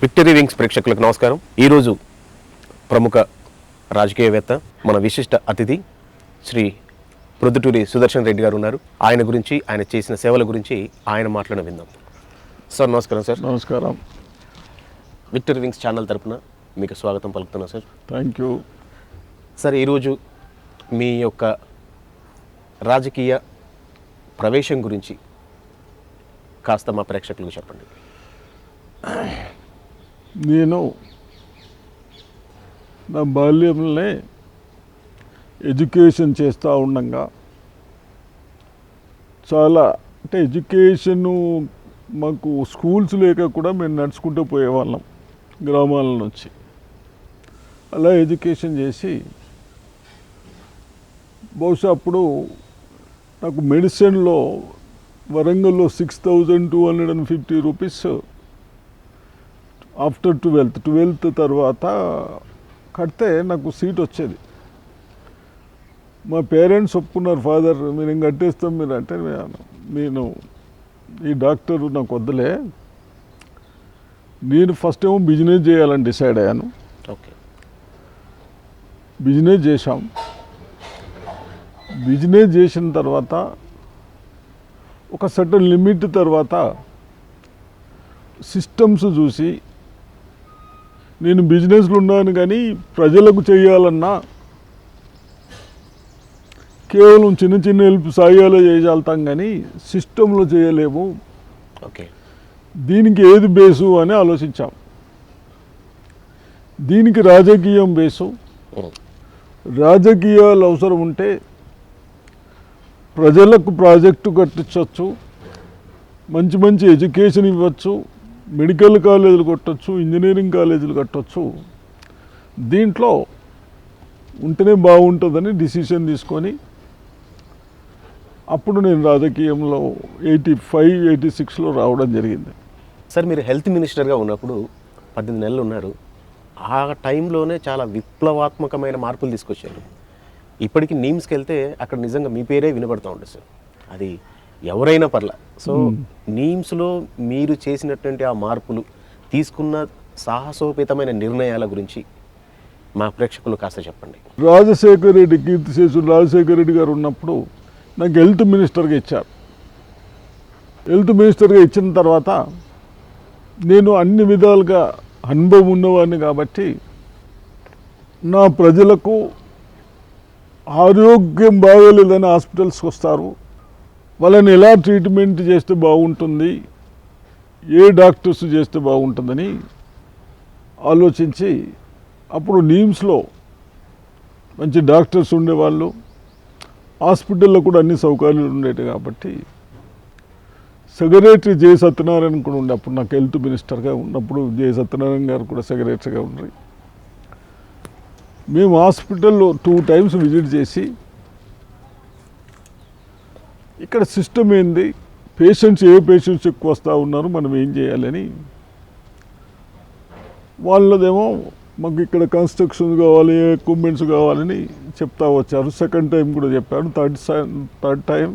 Victory wings ప్రేక్షకులకు నమస్కారం. ఈరోజు ప్రముఖ రాజకీయవేత్త, మన విశిష్ట అతిథి శ్రీ ప్రొద్దుటూరి సుదర్శన్ రెడ్డి గారు ఉన్నారు. ఆయన గురించి, ఆయన చేసిన సేవల గురించి ఆయన మాట్లాడిన విందాం. సార్ నమస్కారం. సార్ నమస్కారం. విక్టరీ వింగ్స్ ఛానల్ తరపున మీకు స్వాగతం పలుకుతున్నాను సార్. Thank you sir. ఈరోజు మీ యొక్క రాజకీయ ప్రవేశం గురించి కాస్త మా ప్రేక్షకులకు చెప్పండి. నేను నా బాల్యంలోనే ఎడ్యుకేషన్ చేస్తూ ఉండగా చాలా అంటే ఎడ్యుకేషను మాకు స్కూల్స్ లేక కూడా మేము నడుచుకుంటూ పోయేవాళ్ళం గ్రామాల నుంచి. అలా ఎడ్యుకేషన్ చేసి బహుశా అప్పుడు నాకు మెడిసిన్లో వరంగల్లో 6,250 రూపీస్ ఆఫ్టర్ 12th తర్వాత కడితే నాకు సీట్ వచ్చేది. మా పేరెంట్స్ ఒప్పుకున్నారు, ఫాదర్ మీరు ఏం కట్టేస్తాం మీరు అంటే, నేను ఈ డాక్టర్ నాకు వద్దులే, నేను ఫస్ట్ ఏమో బిజినెస్ చేయాలని డిసైడ్ అయ్యాను. ఓకే. బిజినెస్ చేశాం. బిజినెస్ చేసిన తర్వాత ఒక సర్టన్ లిమిట్ తర్వాత సిస్టమ్స్ చూసి, నేను బిజినెస్లో ఉన్నాను కానీ ప్రజలకు చేయాలన్నా కేవలం చిన్న చిన్న హెల్ప్ సాయాలో చేయగలుగుతాం కానీ సిస్టంలో చేయలేము. ఓకే. దీనికి ఏది బేసు అని ఆలోచించాం. దీనికి రాజకీయం బేసు. రాజకీయాలు అవసరం ఉంటే ప్రజలకు ప్రాజెక్టు కట్టించవచ్చు, మంచి మంచి ఎడ్యుకేషన్ ఇవ్వచ్చు, మెడికల్ కాలేజీలు కట్టవచ్చు, ఇంజనీరింగ్ కాలేజీలు కట్టవచ్చు. దీంట్లో ఉంటేనే బాగుంటుందని డిసిషన్ తీసుకొని అప్పుడు నేను రాజకీయంలో 85-86లో రావడం జరిగింది. సార్, మీరు హెల్త్ మినిస్టర్గా ఉన్నప్పుడు 18 నెలలు ఉన్నారు. ఆ టైంలోనే చాలా విప్లవాత్మకమైన మార్పులు తీసుకొచ్చారు. ఇప్పటికీ నీమ్స్కి వెళ్తే అక్కడ నిజంగా మీ పేరే వినబడుతూ ఉంటుంది సార్. అది ఎవరైనా పర్లా. సో నీమ్స్లో మీరు చేసినటువంటి ఆ మార్పులు, తీసుకున్న సాహసోపేతమైన నిర్ణయాల గురించి మా ప్రేక్షకులు కాస్త చెప్పండి. రాజశేఖర రెడ్డి, కీర్తిశేషులు రాజశేఖర రెడ్డి గారు ఉన్నప్పుడు నాకు హెల్త్ మినిస్టర్గా ఇచ్చారు. హెల్త్ మినిస్టర్గా ఇచ్చిన తర్వాత నేను అన్ని విధాలుగా అనుభవం ఉన్నవాడిని కాబట్టి నా ప్రజలకు ఆరోగ్యం బాగోలేదని హాస్పిటల్స్కి వస్తారు, వాళ్ళని ఎలా ట్రీట్మెంట్ చేస్తే బాగుంటుంది, ఏ డాక్టర్స్ చేస్తే బాగుంటుందని ఆలోచించి అప్పుడు నీమ్స్లో మంచి డాక్టర్స్ ఉండేవాళ్ళు, హాస్పిటల్లో కూడా అన్ని సౌకర్యాలు ఉండేవి కాబట్టి సెక్రటరీ జె సత్యనారాయణ కూడా ఉండే. అప్పుడు నాకు హెల్త్ మినిస్టర్గా ఉన్నప్పుడు జె సత్యనారాయణ గారు కూడా సెక్రటరీగా ఉన్నారు. మేము హాస్పిటల్లో 2 times విజిట్ చేసి ఇక్కడ సిస్టమ్ ఏంది, పేషెంట్స్ ఏ పేషెంట్స్ ఎక్కువ వస్తూ ఉన్నారు, మనం ఏం చేయాలని. వాళ్ళదేమో మాకు ఇక్కడ కన్స్ట్రక్షన్స్ కావాలి, ఎక్విప్మెంట్స్ కావాలని చెప్తా వచ్చారు. సెకండ్ టైం కూడా చెప్పాను. థర్డ్ టైం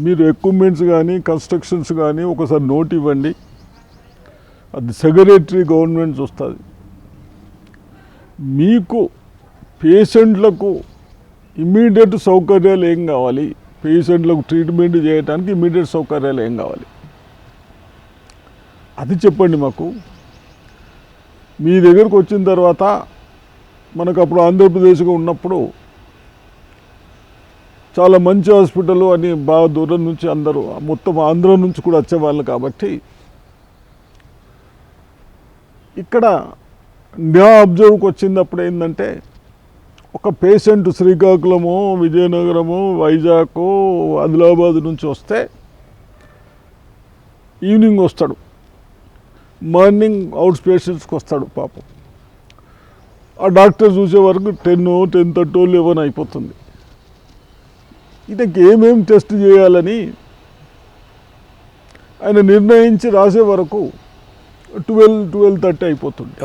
మీరు ఎక్విప్మెంట్స్ కానీ కన్స్ట్రక్షన్స్ కానీ ఒకసారి నోట్ ఇవ్వండి, అది సెక్రటరీ గవర్నమెంట్ చూస్తుంది. మీకు పేషెంట్లకు ఇమ్మీడియట్ సౌకర్యాలు ఏం కావాలి, పేషెంట్లకు ట్రీట్మెంట్ చేయడానికి ఇమ్మీడియట్ సౌకర్యాలు ఏం కావాలి అది చెప్పండి మాకు. మీ దగ్గరకు వచ్చిన తర్వాత మనకు అప్పుడు ఆంధ్రప్రదేశ్గా ఉన్నప్పుడు చాలా మంచి హాస్పిటల్ అని బాగా దూరం నుంచి అందరూ మొత్తం ఆంధ్ర నుంచి కూడా వచ్చేవాళ్ళు కాబట్టి ఇక్కడ నా అబ్జర్వ్కి వచ్చినప్పుడు ఏంటంటే, ఒక పేషెంట్ శ్రీకాకుళము, విజయనగరము, వైజాగ్, ఆదిలాబాద్ నుంచి వస్తే ఈవినింగ్ వస్తాడు, మార్నింగ్ అవుట్ పేషెంట్స్కి వస్తాడు. పాపం ఆ డాక్టర్ చూసే వరకు 10:30, 11 అయిపోతుంది. ఇతనికి ఏమేమి టెస్ట్ చేయాలని ఆయన నిర్ణయించి రాసే వరకు 12-12:30 అయిపోతుంది.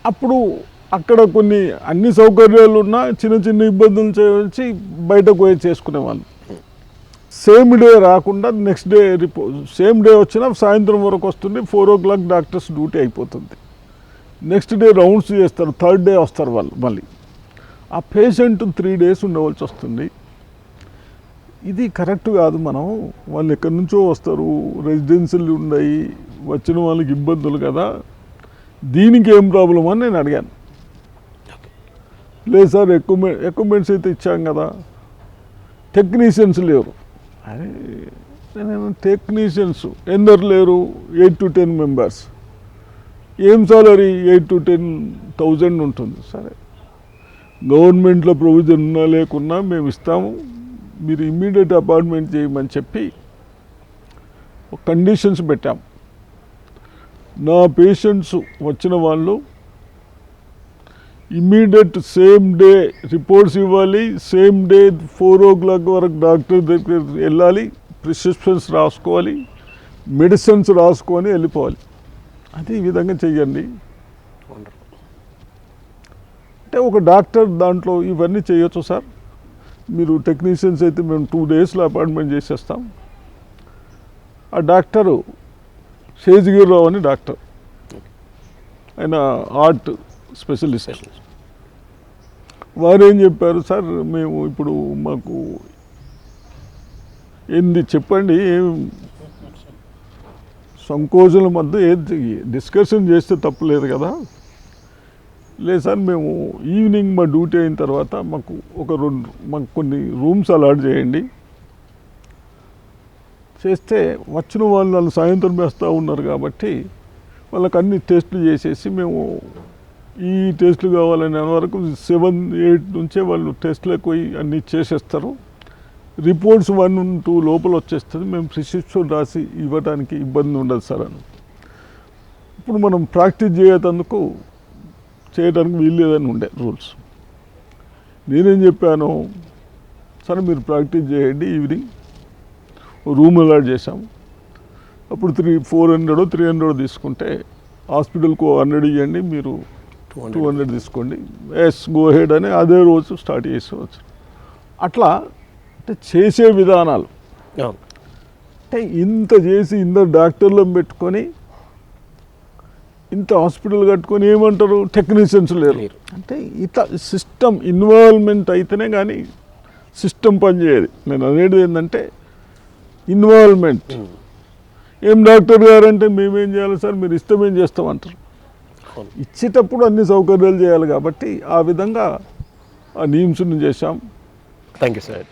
అప్పుడు అక్కడ కొన్ని అన్ని సౌకర్యాలు ఉన్నా చిన్న చిన్న ఇబ్బందులు చేసి బయటకు పోయి చేసుకునేవాళ్ళు. సేమ్ డే రాకుండా నెక్స్ట్ డే సేమ్ డే వచ్చినా సాయంత్రం వరకు వస్తుంది, 4 o'clock డాక్టర్స్ డ్యూటీ అయిపోతుంది. నెక్స్ట్ డే రౌండ్స్ చేస్తారు, థర్డ్ డే వస్తారు వాళ్ళు మళ్ళీ. ఆ పేషెంట్ 3 days ఉండవలసి వస్తుంది. ఇది కరెక్ట్ కాదు. మనం వాళ్ళు ఎక్కడి నుంచో వస్తారు, రెసిడెన్షియల్ ఉన్నాయి, వచ్చిన వాళ్ళకి ఇబ్బందులు కదా, దీనికి ఏం ప్రాబ్లం అని నేను అడిగాను. లేదు సార్, ఎక్విప్మెంట్స్ అయితే ఇచ్చాం కదా, టెక్నీషియన్స్ లేరు. అరే నేను టెక్నీషియన్స్ ఎందరు లేరు? 8 to 10 members. ఏం సాలరీ? 8 to 10,000 ఉంటుంది. సరే, గవర్నమెంట్లో ప్రొవిజన్ ఉన్నా లేకున్నా మేము ఇస్తాము, మీరు ఇమ్మీడియట్ అపాయింట్మెంట్ చేయమని చెప్పి కండిషన్స్ పెట్టాం. నా పేషెంట్స్ వచ్చిన వాళ్ళు ఇమ్మీడియట్ సేమ్ డే రిపోర్ట్స్ ఇవ్వాలి, సేమ్ డే 4 o'clock వరకు డాక్టర్ దగ్గర వెళ్ళాలి, ప్రిస్క్రిప్షన్స్ రాసుకోవాలి, మెడిసిన్స్ రాసుకొని వెళ్ళిపోవాలి. అది ఈ విధంగా చెయ్యండి అంటే ఒక డాక్టర్ దాంట్లో ఇవన్నీ చేయొచ్చు సార్. మీరు టెక్నీషియన్స్ అయితే మేము 2 daysలో అపాయింట్మెంట్ చేసేస్తాం. ఆ డాక్టరు శేజగిరిరావు అని డాక్టర్, ఆయన హార్ట్ స్పెషలిస్ట్. వారు ఏం చెప్పారు, సార్ మేము ఇప్పుడు మాకు ఏంది చెప్పండి, ఏం సంకోచల మధ్య ఏది డిస్కషన్ చేస్తే తప్పులేదు కదా. లేదు సార్, మేము ఈవినింగ్ మా డ్యూటీ అయిన తర్వాత మాకు మాకు కొన్ని రూమ్స్ అలాట్ చేయండి, చేస్తే వచ్చిన వాళ్ళు సాయంత్రం వేస్తూ ఉన్నారు కాబట్టి వాళ్ళకి అన్ని టెస్టులు చేసేసి మేము ఈ టెస్టులు కావాలనే వరకు 7-8 నుంచే వాళ్ళు టెస్టులకు పోయి అన్నీ చేసేస్తారు. రిపోర్ట్స్ 1-2 లోపల వచ్చేస్తుంది, మేము ప్రిస్క్రిప్షన్ రాసి ఇవ్వడానికి ఇబ్బంది ఉండదు సార్ అని. ఇప్పుడు మనం ప్రాక్టీస్ చేయడానికి వీల్లేదని ఉండే రూల్స్. నేనేం చెప్పాను, సరే మీరు ప్రాక్టీస్ చేయండి, ఈవినింగ్ రూమ్ అలాట్ చేశాము. అప్పుడు 400-300 తీసుకుంటే హాస్పిటల్కు 100 ఇవ్వండి, మీరు 200 తీసుకోండి, ఎస్ గో హెడ్ అని అదే రోజు స్టార్ట్ చేసుకోవచ్చు. అట్లా అంటే చేసే విధానాలు అంటే ఇంత చేసి ఇందరు డాక్టర్లను పెట్టుకొని ఇంత హాస్పిటల్ కట్టుకొని ఏమంటారు, టెక్నీషియన్స్ లేరు అంటే ఇట్లా సిస్టమ్ ఇన్వాల్వ్మెంట్ అయితేనే కానీ సిస్టమ్ పనిచేయదు. నేను అనేది ఏంటంటే ఇన్వాల్వ్మెంట్. ఏం డాక్టర్ గారు అంటే మేమేం చేయాలి సార్, మీరు ఇష్టమేం చేస్తామంటారు. ఇచ్చేటప్పుడు అన్ని సౌకర్యాలు చేయాలి కాబట్టి ఆ విధంగా ఆ నియమ్స్ని చేశాం. Thank you sir.